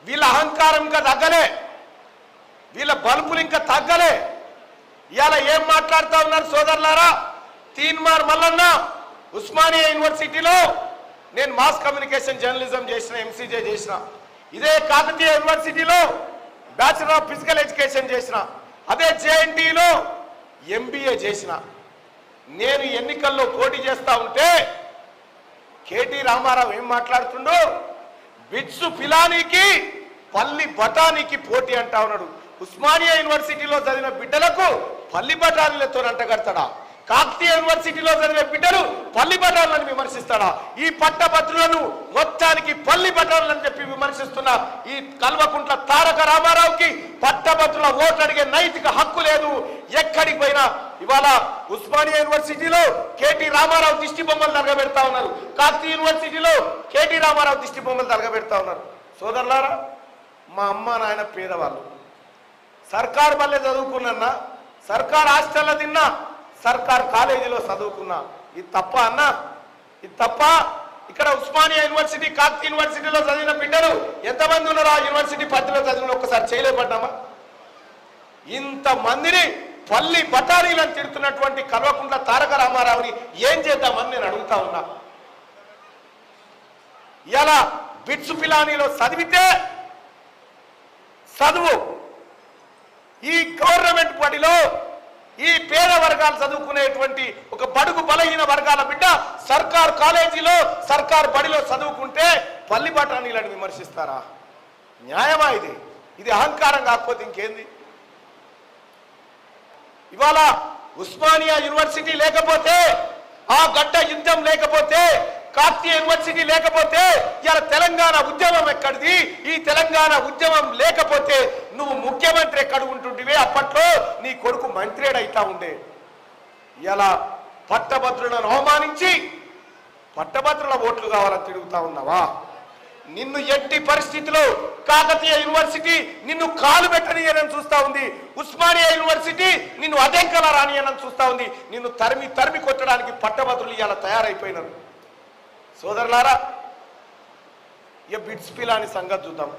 వీళ్ళ అహంకారం ఇంకా తగ్గలే, వీళ్ళ బలుపులు ఇంకా తగ్గలే. ఇవాళ ఏం మాట్లాడుతూ ఉన్నారు సోదరులారా? తీన్మార్ మల్లన్న ఉస్మానియా యూనివర్సిటీలో నేను మాస్ కమ్యూనికేషన్ జర్నలిజం చేసిన, ఎంసీజే చేసిన. ఇదే కాకతీయ యూనివర్సిటీలో బ్యాచిలర్ ఆఫ్ ఫిజికల్ ఎడ్యుకేషన్ చేసిన. అదే జేఎన్టీలో ఎంబీఏ చేసిన. నేను ఎన్నికల్లో పోటీ చేస్తా ఉంటే కేటీ రామారావు ఏం మాట్లాడుతుండో, బిట్సు పిలానీకి పల్లి బఠానీకి పోటీ అంటా ఉన్నాడు. ఉస్మానియా యూనివర్సిటీలో చదివిన బిడ్డలకు పల్లి బఠానీలతో అంటగడతాడా? కాకతీయ యూనివర్సిటీలో చదివే బిడ్డలు పల్లి బఠానీలను విమర్శిస్తాడా? ఈ పట్టభద్రులను మొత్తానికి పల్లి బఠానీలని చెప్పి విమర్శిస్తున్న ఈ కల్వకుంట్ల తారక రామారావుకి పట్టభద్రుల ఓటు అడిగే నైతిక హక్కు లేదు. ఎక్కడికి పోయినా ఇవాళ ఉస్మానియా యూనివర్సిటీలో కేటీ రామారావు దిష్టి బొమ్మలు తరగబెడతా ఉన్నారు, కాకతీయ యూనివర్సిటీలో కేటీ రామారావు దిష్టి బొమ్మలు తరగబెడతా ఉన్నారు. సోదరులారా, మా అమ్మ నాయన పేదవాళ్ళు, సర్కారు బల్లే చదువుకున్నా, సర్కారు హాస్టల్లో తిన్నా, సర్కార్ కాలేజీలో చదువుకున్నా. ఇది తప్ప అన్నా? ఇది తప్ప? ఇక్కడ ఉస్మానియా యూనివర్సిటీ, కాకతీయ యూనివర్సిటీలో చదివిన బిడ్డలు ఎంతమంది ఉన్నారు? ఆ యూనివర్సిటీ పరిధిలో చదివిన ఒక్కసారి చేయలేపడ్డామా? ఇంతమందిని పల్లి బఠానీలను తిడుతున్నటువంటి కల్వకుంట్ల తారక రామారావుని ఏం చేద్దామని నేను అడుగుతా ఉన్నా. ఇలా బిట్సు పిలానీలో చదివితే చదువు, ఈ గవర్నమెంట్ బడిలో ఈ పేద వర్గాలు చదువుకునేటువంటి ఒక బడుగు బలహీన వర్గాల బిడ్డ సర్కార్ కాలేజీలో, సర్కార్ బడిలో చదువుకుంటే పల్లి బఠానీలను విమర్శిస్తారా? న్యాయమా ఇది? ఇది అహంకారం కాకపోతే ఇంకేంది? ఇవాళ ఉస్మానియా యూనివర్సిటీ లేకపోతే, ఆ గడ్డ యుద్ధం లేకపోతే, కాకతీయ యూనివర్సిటీ లేకపోతే ఇలా తెలంగాణ ఉద్యమం ఎక్కడిది? ఈ తెలంగాణ ఉద్యమం లేకపోతే నువ్వు ముఖ్యమంత్రి ఎక్కడ ఉంటుంటివే? అప్పట్లో నీ కొడుకు మంత్రేడైతా ఉండే. ఇలా పట్టభద్రులను అవమానించి పట్టభద్రుల ఓట్లు కావాలని తిరుగుతా ఉన్నావా? నిన్ను ఎట్టి పరిస్థితిలో కాకతీయ యూనివర్సిటీ నిన్ను కాలు పెట్టనీయనని చూస్తా ఉంది. ఉస్మానియా యూనివర్సిటీ నిన్ను అదెంకల రానియనని చూస్తా ఉంది. నిన్ను తరిమి తరిమి కొట్టడానికి పట్టభద్రులు ఇలా తయారైపోయినారు. సోదరులారా, ఇక బిట్స్ పిలాని సంగతి చూద్దాం.